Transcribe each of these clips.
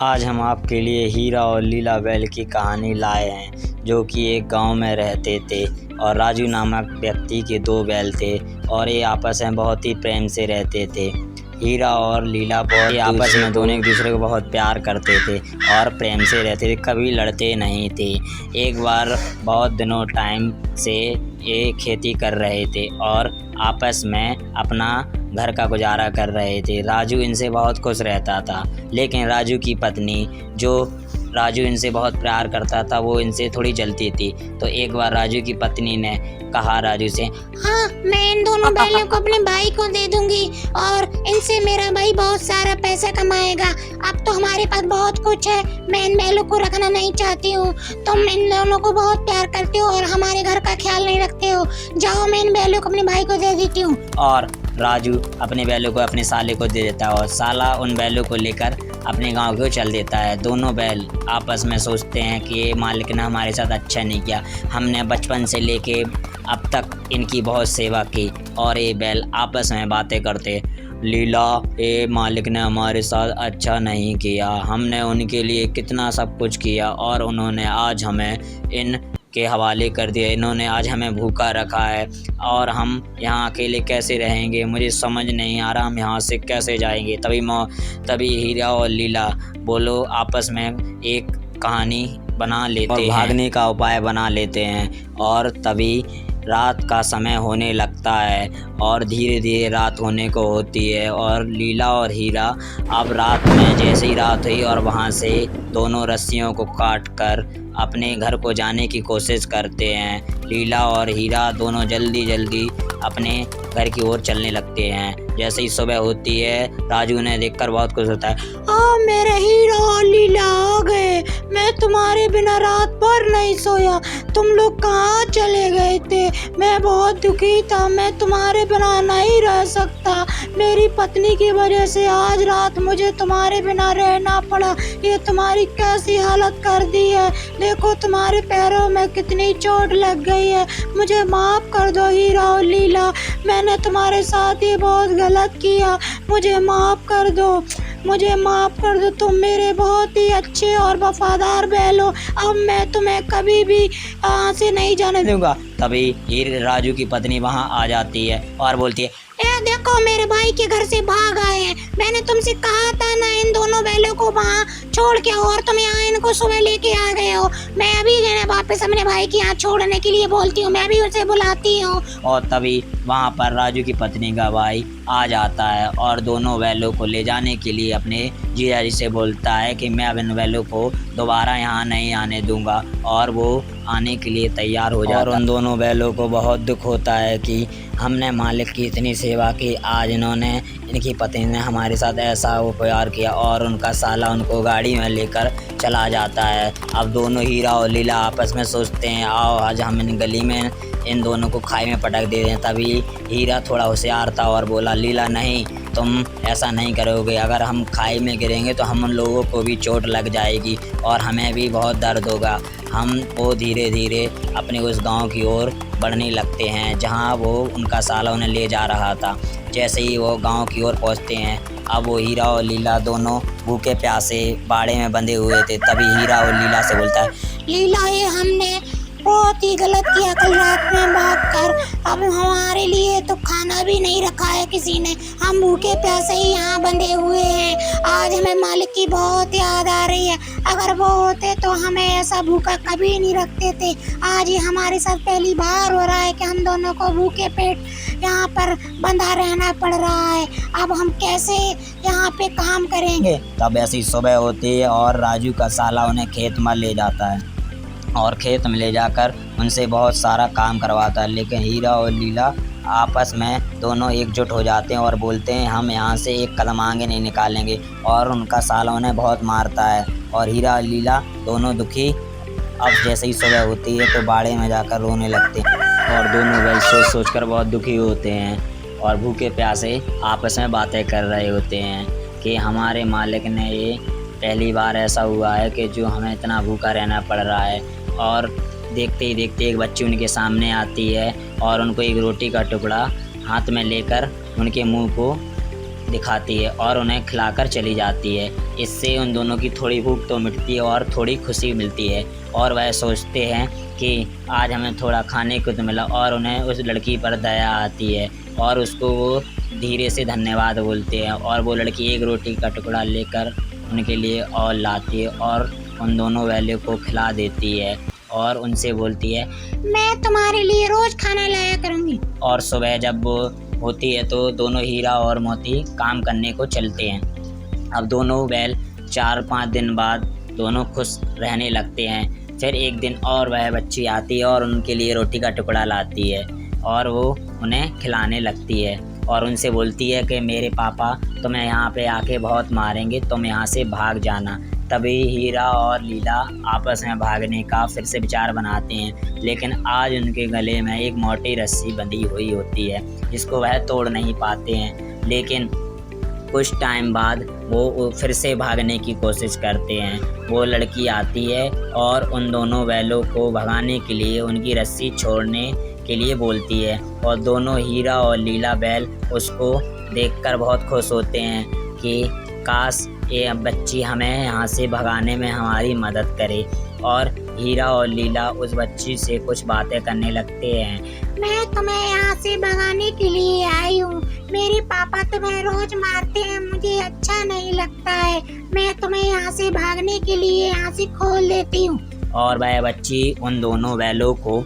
आज हम आपके लिए हीरा और लीला बैल की कहानी लाए हैं, जो कि एक गांव में रहते थे और राजू नामक व्यक्ति के 2 बैल थे और ये आपस में बहुत ही प्रेम से रहते थे। हीरा और लीला बहुत आपस में दोनों एक दूसरे को बहुत प्यार करते थे और प्रेम से रहते थे, कभी लड़ते नहीं थे। एक बार बहुत दिनों टाइम से ये खेती कर रहे थे और आपस में अपना घर का गुजारा कर रहे थे। राजू इनसे बहुत खुश रहता था, लेकिन राजू की पत्नी, जो राजू इनसे बहुत प्यार करता था, वो इनसे थोड़ी जलती थी। तो एक बार राजू की पत्नी ने कहा राजू से, हाँ, मैं इन दोनों बैलों को अपने भाई को दे दूंगी और इनसे मेरा भाई बहुत सारा पैसा कमाएगा। अब तो हमारे पास बहुत कुछ है, मैं इन बैलों को रखना नहीं चाहती हूँ। तुम इन दोनों को बहुत प्यार करते हो और हमारे घर का ख्याल नहीं रखते हो। जाओ, मैं इन बैलों को अपने भाई को दे देती हूँ। और राजू अपने बैलों को अपने साले को दे देता है और साला उन बैलों को लेकर अपने गांव को चल देता है। दोनों बैल आपस में सोचते हैं कि ये मालिक ने हमारे साथ अच्छा नहीं किया, हमने बचपन से लेके अब तक इनकी बहुत सेवा की। और ये बैल आपस में बातें करते, लीला, ये मालिक ने हमारे साथ अच्छा नहीं किया, हमने उनके लिए कितना सब कुछ किया और उन्होंने आज हमें इन के हवाले कर दिया। इन्होंने आज हमें भूखा रखा है और हम यहाँ अकेले कैसे रहेंगे, मुझे समझ नहीं आ रहा हम यहाँ से कैसे जाएंगे। तभी हीरा और लीला बोलो आपस में एक कहानी बना लेते हैं, भागने का उपाय बना लेते हैं। और तभी रात का समय होने लगता है और धीरे धीरे रात होने को होती है और लीला और हीरा अब रात में जैसे ही रात हुई और वहाँ से दोनों रस्सियों को काट कर अपने घर को जाने की कोशिश करते हैं। लीला और हीरा दोनों जल्दी जल्दी अपने घर की ओर चलने लगते हैं। जैसे ही सुबह होती है, राजू ने देखकर बहुत खुश होता है, मेरे हीरा और लीला आ गए, मैं तुम्हारे बिना रात भर नहीं सोया। तुम लोग कहाँ चले गए थे? मैं बहुत दुखी था, मैं तुम्हारे बिना नहीं रह सकता। मेरी पत्नी की वजह से आज रात मुझे तुम्हारे बिना रहना पड़ा। ये तुम्हारी कैसी हालत कर दी है, देखो तुम्हारे पैरों में कितनी चोट लग गई है। मुझे माफ कर दो हीरा और लीला, मैंने तुम्हारे साथ ये बहुत गलत किया, मुझे माफ कर दो, मुझे माफ कर दो। तुम मेरे बहुत ही अच्छे और वफादार बैल हो, अब मैं तुम्हें कभी भी यहाँ से नहीं जाने दूंगा। तभी राजू की पत्नी वहाँ आ जाती है और बोलती है, देखो, मेरे भाई के घर से भाग आए हैं। मैंने तुमसे कहा था ना इन दोनों बैलों को वहाँ छोड़ के आओ, और तुम यहाँ इनको सुबह लेके आ गए हो। मैं अभी वापस अपने भाई के यहाँ छोड़ने के लिए बोलती हूँ, मैं भी उसे बुलाती हूँ। और तभी वहाँ पर राजू की पत्नी का भाई आ जाता है और दोनों बैलों को ले जाने के लिए अपने जीजा जी से बोलता है कि मैं अब इन बैलों को दोबारा यहाँ नहीं आने दूंगा। और वो आने के लिए तैयार हो जाता है और उन दोनों बैलों को बहुत दुख होता है कि हमने मालिक की इतनी सेवा की, आज इनकी पत्नी ने हमारे साथ ऐसा प्यार किया। और उनका साला उनको गाड़ी में लेकर चला जाता है। अब दोनों हीरा और लीला आपस में सोचते हैं, आओ आज हम इन गली में इन दोनों को खाई में पटक दे दें। तभी हीरा थोड़ा होशियार था और बोला, लीला नहीं, तुम ऐसा नहीं करोगे, अगर हम खाई में गिरेंगे तो हम लोगों को भी चोट लग जाएगी और हमें भी बहुत दर्द होगा। हम वो धीरे धीरे अपने उस गांव की ओर बढ़ने लगते हैं जहां वो उनका साला उन्हें ले जा रहा था। जैसे ही वो गांव की ओर पहुंचते हैं, अब वो हीरा और लीला दोनों भूखे प्यासे बाड़े में बंधे हुए थे। तभी हीरा और लीला से बोलता है, लीला, ये हमने बहुत ही गलत किया कल रात में भागकर। अब हमारे लिए तो खाना भी नहीं रखा है किसी ने, हम भूखे प्यासे ही यहाँ बंधे हुए हैं। आज हमें मालिक की बहुत याद आ रही है, अगर वो होते तो हमें ऐसा भूखा कभी नहीं रखते थे। आज ये हमारे साथ पहली बार हो रहा है कि हम दोनों को भूखे पेट यहाँ पर बंधा रहना पड़ रहा है। अब हम कैसे यहाँ पे काम करेंगे? तब ऐसी सुबह होती है और राजू का साला उन्हें खेत में ले जाता है और खेत में ले जाकर उनसे बहुत सारा काम करवाता है। लेकिन हीरा और लीला आपस में दोनों एकजुट हो जाते हैं और बोलते हैं, हम यहाँ से एक कदम आगे नहीं निकालेंगे। और उनका साला उन्हें बहुत मारता है और हीरा और लीला दोनों दुखी अब जैसे ही सुबह होती है तो बाड़े में जाकर रोने लगते हैं और दोनों बैल सोच सोच कर बहुत दुखी होते हैं और भूखे प्यासे आपस में बातें कर रहे होते हैं कि हमारे मालिक ने ये पहली बार ऐसा हुआ है कि जो हमें इतना भूखा रहना पड़ रहा है। और देखते ही देखते एक बच्ची उनके सामने आती है और उनको एक रोटी का टुकड़ा हाथ में लेकर उनके मुंह को दिखाती है और उन्हें खिलाकर चली जाती है। इससे उन दोनों की थोड़ी भूख तो मिटती है और थोड़ी खुशी मिलती है और वह सोचते हैं कि आज हमें थोड़ा खाने को तो मिला, और उन्हें उस लड़की पर दया आती है और उसको वो धीरे से धन्यवाद बोलते हैं और वो लड़की एक रोटी का टुकड़ा लेकर उनके लिए और लाती है और उन दोनों बैलों को खिला देती है और उनसे बोलती है, मैं तुम्हारे लिए रोज खाना लाया करूंगी। और सुबह जब वो होती है तो दोनों हीरा और मोती काम करने को चलते हैं। अब दोनों बैल 4-5 दिन बाद दोनों खुश रहने लगते हैं। फिर एक दिन और वह बच्ची आती है और उनके लिए रोटी का टुकड़ा लाती है और वो उन्हें खिलाने लगती है और उनसे बोलती है कि मेरे पापा तुम्हें यहाँ पे आके बहुत मारेंगे, तुम यहाँ से भाग जाना। तभी हीरा और लीला आपस में भागने का फिर से विचार बनाते हैं, लेकिन आज उनके गले में एक मोटी रस्सी बंधी हुई होती है जिसको वह तोड़ नहीं पाते हैं। लेकिन कुछ टाइम बाद वो फिर से भागने की कोशिश करते हैं। वो लड़की आती है और उन दोनों बैलों को भगाने के लिए उनकी रस्सी छोड़ने के लिए बोलती है और दोनों हीरा और लीला बैल उसको देखकर बहुत खुश होते हैं कि काश ये बच्ची हमें यहाँ से भगाने में हमारी मदद करे। और हीरा और लीला उस बच्ची से कुछ बातें करने लगते हैं। मैं तुम्हें यहाँ से भगाने के लिए आई हूँ। मेरे पापा तुम्हें रोज मारते हैं, मुझे अच्छा नहीं लगता है। मैं तुम्हें यहाँ से भागने के लिए यहाँ से खोल देती हूँ। और वह बच्ची उन दोनों बैलों को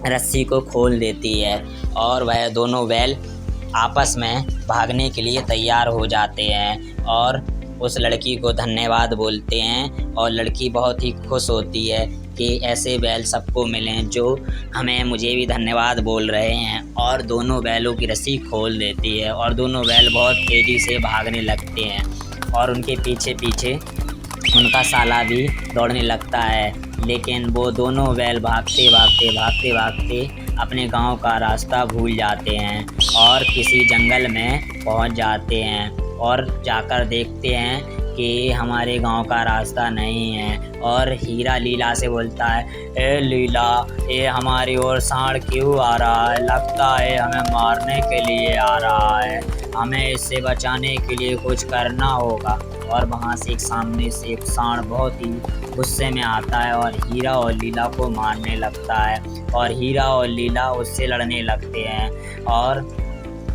रस्सी को खोल देती है और वह दोनों बैल आपस में भागने के लिए तैयार हो जाते हैं और उस लड़की को धन्यवाद बोलते हैं और लड़की बहुत ही खुश होती है कि ऐसे बैल सबको मिलें जो मुझे भी धन्यवाद बोल रहे हैं, और दोनों बैलों की रस्सी खोल देती है और दोनों बैल बहुत तेज़ी से भागने लगते हैं और उनके पीछे पीछे उनका साला भी दौड़ने लगता है। लेकिन वो दोनों बैल भागते भागते अपने गांव का रास्ता भूल जाते हैं और किसी जंगल में पहुंच जाते हैं और जाकर देखते हैं कि हमारे गांव का रास्ता नहीं है। और हीरा लीला से बोलता है, ए लीला, ये हमारी ओर सांड क्यों आ रहा है? लगता है हमें मारने के लिए आ रहा है, हमें इससे बचाने के लिए कुछ करना होगा। और वहाँ से सामने से एक सांड बहुत ही गुस्से में आता है और हीरा और लीला को मारने लगता है और हीरा और लीला उससे लड़ने लगते हैं और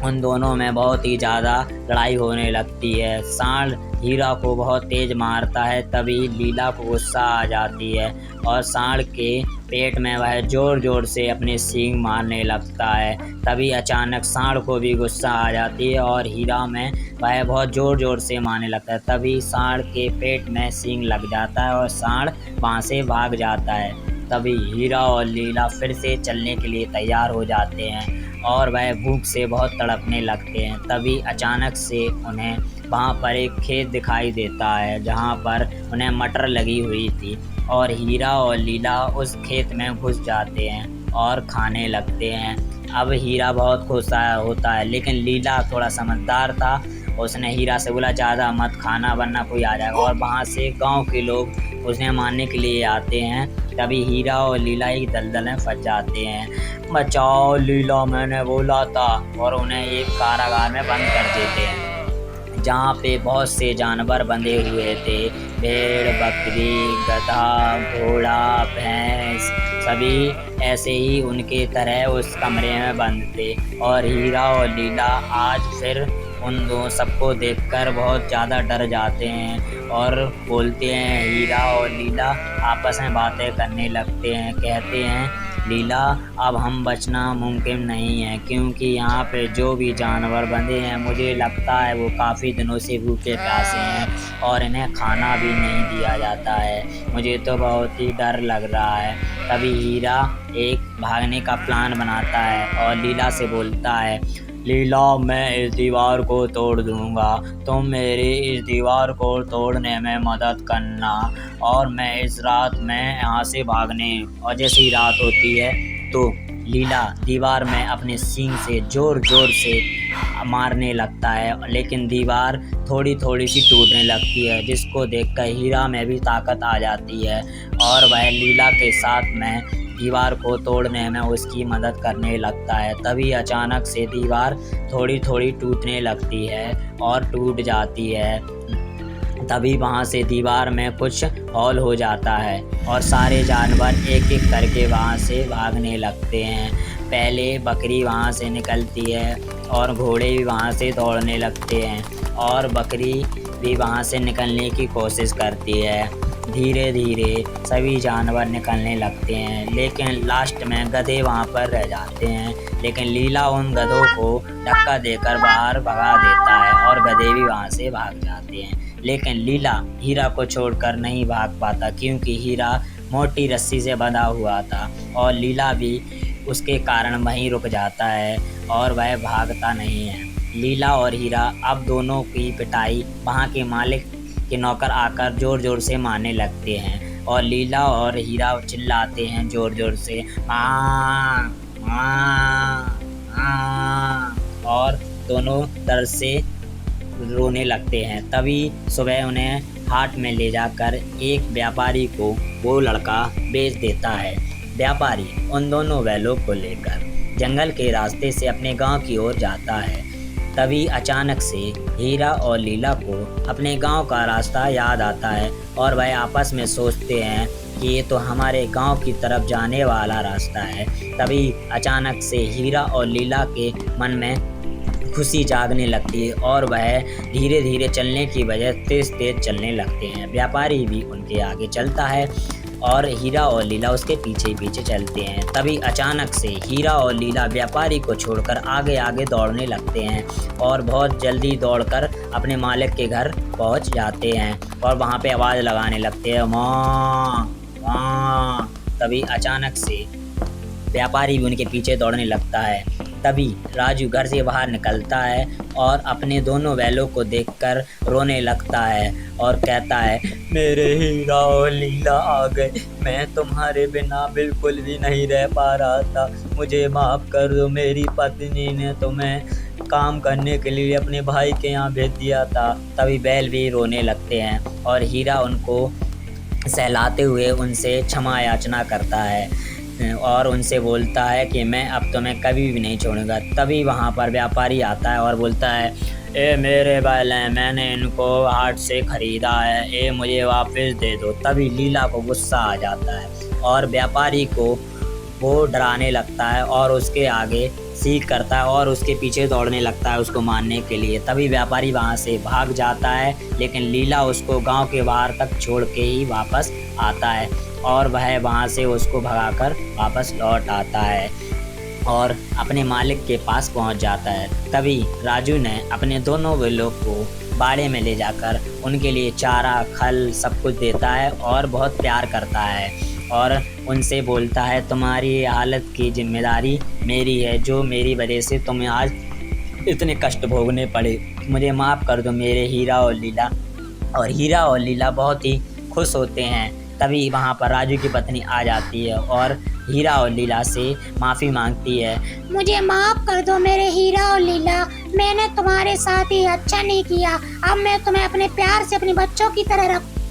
उन दोनों में बहुत ही ज़्यादा लड़ाई होने लगती है। सांड हीरा को बहुत तेज़ मारता है, तभी लीला को गुस्सा आ जाती है और सांड के पेट में वह ज़ोर ज़ोर से अपने सींग मारने लगता है। तभी अचानक सांड को भी गुस्सा आ जाती है और हीरा में वह बहुत ज़ोर ज़ोर से मारने लगता है। तभी सांड के पेट में सींग लग जाता है और सांड वहाँ से भाग जाता है। तभी हीरा और लीला फिर से चलने के लिए तैयार हो जाते हैं और वह भूख से बहुत तड़पने लगते हैं। तभी अचानक से उन्हें वहाँ पर एक खेत दिखाई देता है जहाँ पर उन्हें मटर लगी हुई थी और हीरा और लीला उस खेत में घुस जाते हैं और खाने लगते हैं। अब हीरा बहुत खुश होता है, लेकिन लीला थोड़ा समझदार था। उसने हीरा से बोला, ज़्यादा मत खाना वरना कोई आ जाएगा। और वहाँ से गांव के लोग उसे मारने के लिए आते हैं। तभी हीरा और लीला एक दलदल में फंस जाते हैं। बचाओ लीला, मैंने बोला था। और उन्हें एक कारागार में बंद कर देते हैं जहाँ पे बहुत से जानवर बंधे हुए थे। भेड़, बकरी, गधा, घोड़ा, भैंस, सभी ऐसे ही उनके तरह उस कमरे में बंद थे। और हीरा और लीला आज फिर उन दो सबको देखकर बहुत ज़्यादा डर जाते हैं और बोलते हैं, हीरा और लीला आपस में बातें करने लगते हैं। कहते हैं, लीला, अब हम बचना मुमकिन नहीं है क्योंकि यहाँ पे जो भी जानवर बंधे हैं मुझे लगता है वो काफ़ी दिनों से भूखे प्यासे हैं और इन्हें खाना भी नहीं दिया जाता है। मुझे तो बहुत ही डर लग रहा है। तभी हीरा एक भागने का प्लान बनाता है और लीला से बोलता है, लीला, मैं इस दीवार को तोड़ दूंगा, तुम मेरी इस दीवार को तोड़ने में मदद करना और मैं इस रात में यहाँ से भागने। और जैसे ही रात होती है तो लीला दीवार में अपने सींग से ज़ोर ज़ोर से मारने लगता है, लेकिन दीवार थोड़ी थोड़ी सी टूटने लगती है, जिसको देखकर हीरा में भी ताकत आ जाती है और वह लीला के साथ में दीवार को तोड़ने में उसकी मदद करने लगता है। तभी अचानक से दीवार थोड़ी थोड़ी टूटने लगती है और टूट जाती है। तभी वहाँ से दीवार में कुछ हॉल हो जाता है और सारे जानवर एक एक करके वहाँ से भागने लगते हैं। पहले बकरी वहाँ से निकलती है और घोड़े भी वहाँ से दौड़ने लगते हैं और बकरी भी वहाँ से निकलने की कोशिश करती है। धीरे धीरे सभी जानवर निकलने लगते हैं, लेकिन लास्ट में गधे वहाँ पर रह जाते हैं। लेकिन लीला उन गधों को धक्का देकर बाहर भगा देता है और गधे भी वहाँ से भाग जाते हैं। लेकिन लीला हीरा को छोड़कर नहीं भाग पाता, क्योंकि हीरा मोटी रस्सी से बंधा हुआ था और लीला भी उसके कारण वहीं रुक जाता है और वह भागता नहीं है। लीला और हीरा अब दोनों की पिटाई वहाँ के मालिक के नौकर आकर ज़ोर ज़ोर से मारने लगते हैं और लीला और हीरा चिल्लाते हैं ज़ोर ज़ोर से, माँ माँ माँ, और दोनों दर्द से रोने लगते हैं। तभी सुबह उन्हें हाट में ले जाकर एक व्यापारी को वो लड़का बेच देता है। व्यापारी उन दोनों बैलों को लेकर जंगल के रास्ते से अपने गांव की ओर जाता है। तभी अचानक से हीरा और लीला को अपने गांव का रास्ता याद आता है और वह आपस में सोचते हैं कि ये तो हमारे गांव की तरफ जाने वाला रास्ता है। तभी अचानक से हीरा और लीला के मन में खुशी जागने लगती है और वह धीरे धीरे चलने की बजाय तेज तेज चलने लगते हैं। व्यापारी भी उनके आगे चलता है और हीरा और लीला उसके पीछे पीछे चलते हैं। तभी अचानक से हीरा और लीला व्यापारी को छोड़कर आगे आगे दौड़ने लगते हैं और बहुत जल्दी दौड़कर अपने मालिक के घर पहुंच जाते हैं और वहां पे आवाज़ लगाने लगते हैं, माँ माँ। तभी अचानक से व्यापारी भी उनके पीछे दौड़ने लगता है। तभी राजू घर से बाहर निकलता है और अपने दोनों बैलों को देखकर रोने लगता है और कहता है, मेरे हीरा और लीला आ गए, मैं तुम्हारे बिना बिल्कुल भी नहीं रह पा रहा था, मुझे माफ़ कर दो, मेरी पत्नी ने तुम्हें काम करने के लिए अपने भाई के यहाँ भेज दिया था। तभी बैल भी रोने लगते हैं और हीरा उनको सहलाते हुए उनसे क्षमा याचना करता है और उनसे बोलता है कि मैं अब तुम्हें कभी भी नहीं छोड़ूंगा। तभी वहाँ पर व्यापारी आता है और बोलता है, ए मेरे बैल हैं, मैंने इनको हाट से ख़रीदा है, ये मुझे वापस दे दो। तभी लीला को गुस्सा आ जाता है और व्यापारी को वो डराने लगता है और उसके आगे सीख करता है और उसके पीछे दौड़ने लगता है उसको मारने के लिए। तभी व्यापारी वहाँ से भाग जाता है, लेकिन लीला उसको गांव के बाहर तक छोड़ के ही वापस आता है और वह वहाँ से उसको भगाकर वापस लौट आता है और अपने मालिक के पास पहुँच जाता है। तभी राजू ने अपने दोनों बैलों को बाड़े में ले जाकर उनके लिए चारा खल सब कुछ देता है और बहुत प्यार करता है और उनसे बोलता है, तुम्हारी हालत की जिम्मेदारी मेरी है, जो मेरी वजह से तुम्हें आज इतने कष्ट भोगने पड़े, मुझे माफ़ कर दो मेरे हीरा और लीला। और हीरा और लीला बहुत ही खुश होते हैं। तभी वहाँ पर राजू की पत्नी आ जाती है और हीरा और लीला से माफ़ी मांगती है, मुझे माफ़ कर दो मेरे हीरा और लीला, मैंने तुम्हारे साथ ही अच्छा नहीं किया, अब मैं तुम्हें अपने प्यार से अपने बच्चों की तरह रखूँ।